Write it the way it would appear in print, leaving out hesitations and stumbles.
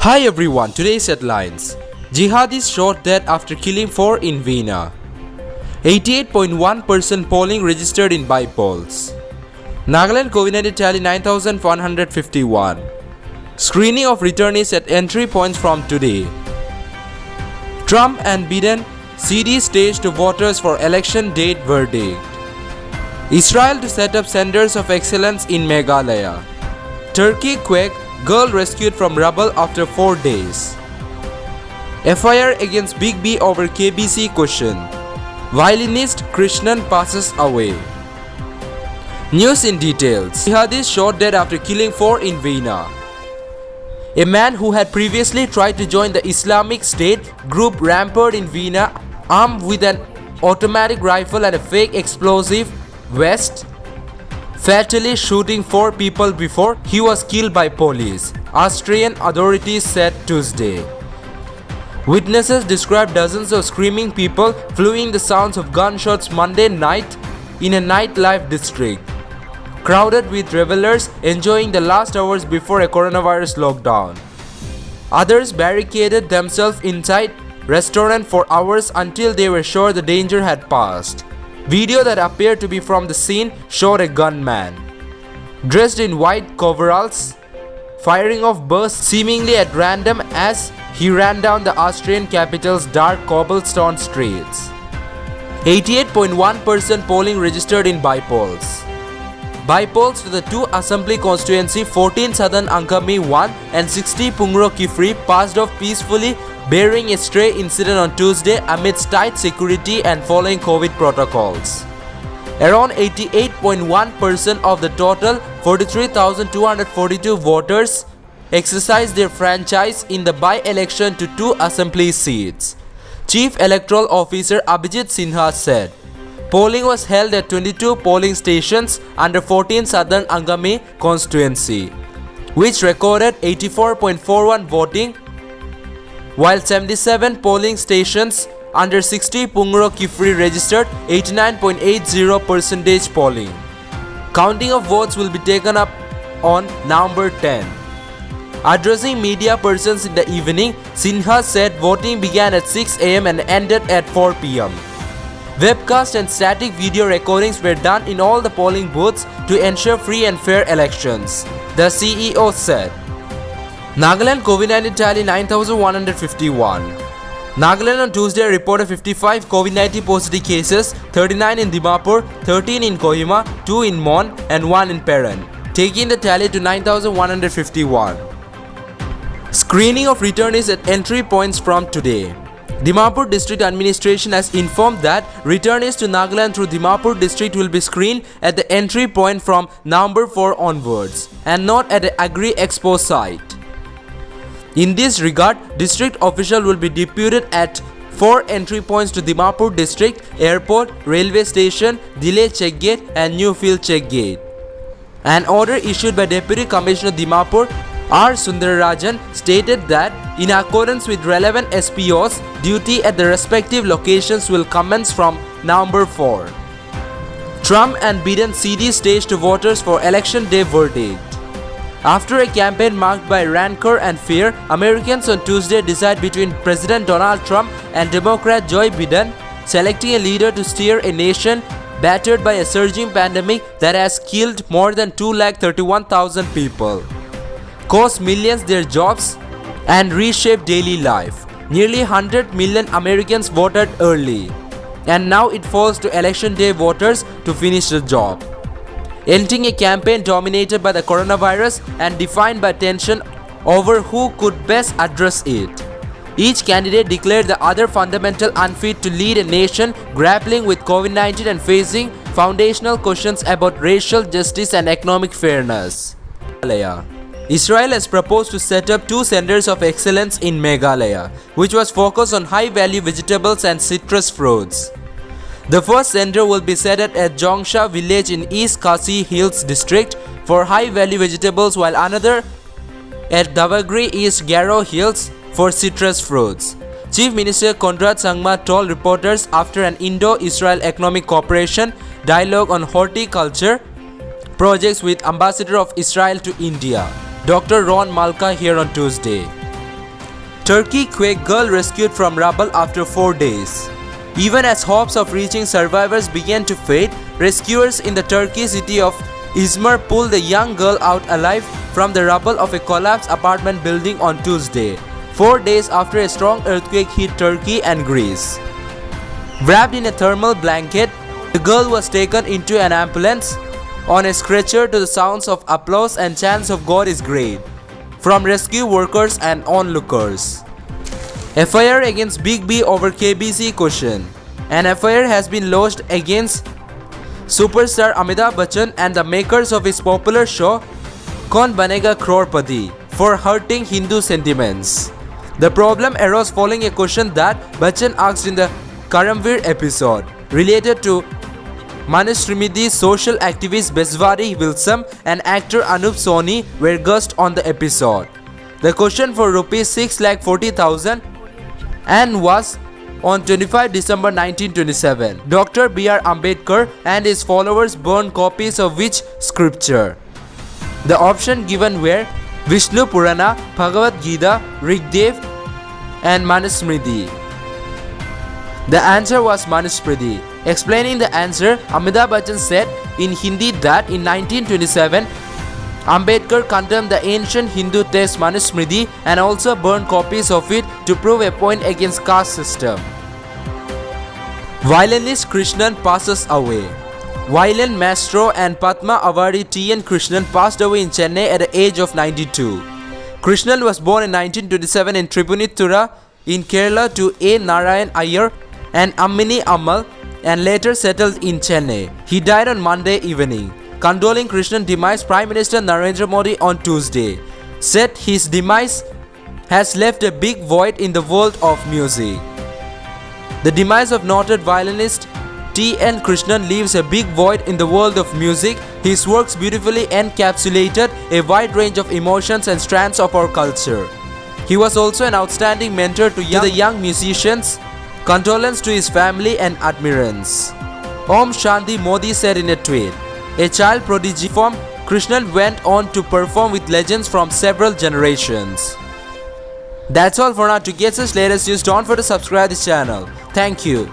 Hi everyone, today's headlines. Jihadis shot dead after killing 4 in Vienna. 88.1% polling registered in by-polls. Nagaland COVID-19 tally 9,151. Screening of returnees at entry points from today. Trump and Biden CD stage to voters for election date verdict. Israel to set up centers of excellence in Meghalaya. Turkey quake, girl rescued from rubble after 4 days. FIR against Big B over KBC cushion. Violinist Krishnan passes away. News in details. Jihadis shot dead after killing 4 in Vienna. A man who had previously tried to join the Islamic State group ramped in Vienna armed with an automatic rifle and a fake explosive vest, fatally shooting 4 people before he was killed by police, Austrian authorities said Tuesday. Witnesses described dozens of screaming people following the sounds of gunshots Monday night in a nightlife district, crowded with revelers enjoying the last hours before a coronavirus lockdown. Others barricaded themselves inside restaurant for hours until they were sure the danger had passed. Video that appeared to be from the scene showed a gunman, dressed in white coveralls, firing off bursts seemingly at random as he ran down the Austrian capital's dark cobblestone streets. 88.1% polling registered in by-polls. By-polls to the 2 Assembly constituency 14 Southern Angami 1 and 60 Pungro Kifri passed off peacefully, bearing a stray incident on Tuesday amidst tight security and following COVID protocols. Around 88.1% of the total 43,242 voters exercised their franchise in the by-election to 2 assembly seats. Chief Electoral Officer Abhijit Sinha said. Polling was held at 22 polling stations under 14 Southern Angami constituency, which recorded 84.41 voting, while 77 polling stations under 60 Pungro Kifri registered 89.80% polling. Counting of votes will be taken up on November 10. Addressing media persons in the evening, Sinha said voting began at 6 am and ended at 4 pm. Webcast and static video recordings were done in all the polling booths to ensure free and fair elections, the CEO said. Nagaland COVID-19 tally 9,151. Nagaland on Tuesday reported 55 COVID-19 positive cases, 39 in Dimapur, 13 in Kohima, 2 in Mon and 1 in Peran, taking the tally to 9,151. Screening of returnees at entry points from today. Dimapur District Administration has informed that returnees to Nagaland through Dimapur District will be screened at the entry point from November 4 onwards and not at the Agri Expo site. In this regard, district officials will be deputed at 4 entry points to Dimapur District, Airport, Railway Station, Dile Check Gate and Newfield Check Gate. An order issued by Deputy Commissioner Dimapur R. Sundararajan stated that in accordance with relevant SPOs, duty at the respective locations will commence from November 4. Trump and Biden CD stage to voters for election day verdict. After a campaign marked by rancor and fear, Americans on Tuesday decide between President Donald Trump and Democrat Joe Biden, selecting a leader to steer a nation battered by a surging pandemic that has killed more than 231,000 people, cost millions their jobs, and reshaped daily life. Nearly 100 million Americans voted early, and now it falls to election day voters to finish the job. Ending a campaign dominated by the coronavirus and defined by tension over who could best address it. Each candidate declared the other fundamental unfit to lead a nation grappling with COVID-19 and facing foundational questions about racial justice and economic fairness. Israel has proposed to set up 2 centers of excellence in Meghalaya, which was focused on high-value vegetables and citrus fruits. The first center will be set at Jongsha village in East Khasi Hills district for high-value vegetables, while another at Davagri East Garo Hills for citrus fruits. Chief Minister Konrad Sangma told reporters after an Indo-Israel Economic Cooperation dialogue on horticulture projects with Ambassador of Israel to India, Dr. Ron Malka, here on Tuesday. Turkey quake girl rescued from rubble after 4 days. Even as hopes of reaching survivors began to fade, rescuers in the Turkey city of Izmir pulled the young girl out alive from the rubble of a collapsed apartment building on Tuesday, 4 days after a strong earthquake hit Turkey and Greece. Wrapped in a thermal blanket, the girl was taken into an ambulance on a stretcher to the sounds of applause and chants of God is great from rescue workers and onlookers. FIR against Big B over KBC question. An FIR has been lodged against superstar Amitabh Bachchan and the makers of his popular show Kaun Banega Crorepati for hurting Hindu sentiments. The problem arose following a question that Bachchan asked in the Karamveer episode related to Manish Srimidhi's social activist Beswari Wilson and actor Anup Soni were guests on the episode. The question for Rs 6,40,000 and was on 25 December 1927. Dr. B.R. Ambedkar and his followers burned copies of which scripture? The option given were Vishnu Purana, Bhagavad Gita, Rigdev and Manusmriti. The answer was Manusmriti. Explaining the answer, Amitabh Bachchan said in Hindi that in 1927, Ambedkar condemned the ancient Hindu text Manusmriti and also burned copies of it to prove a point against caste system. Violinist Krishnan passes away. Violin maestro and Padma awardee T.N. Krishnan passed away in Chennai at the age of 92. Krishnan was born in 1927 in Tribunithura in Kerala to A. Narayan Iyer and Ammini Ammal and later settled in Chennai. He died on Monday evening. Condoling Krishnan's demise, Prime Minister Narendra Modi on Tuesday said his demise has left a big void in the world of music. The demise of noted violinist T.N. Krishnan leaves a big void in the world of music. His works beautifully encapsulated a wide range of emotions and strands of our culture. He was also an outstanding mentor to the young musicians. Condolence to his family and admirers. Om Shanti, Modi said in a tweet. A child prodigy from Krishnan went on to perform with legends from several generations. That's all for now. To get such latest news, don't forget to subscribe this channel. Thank you.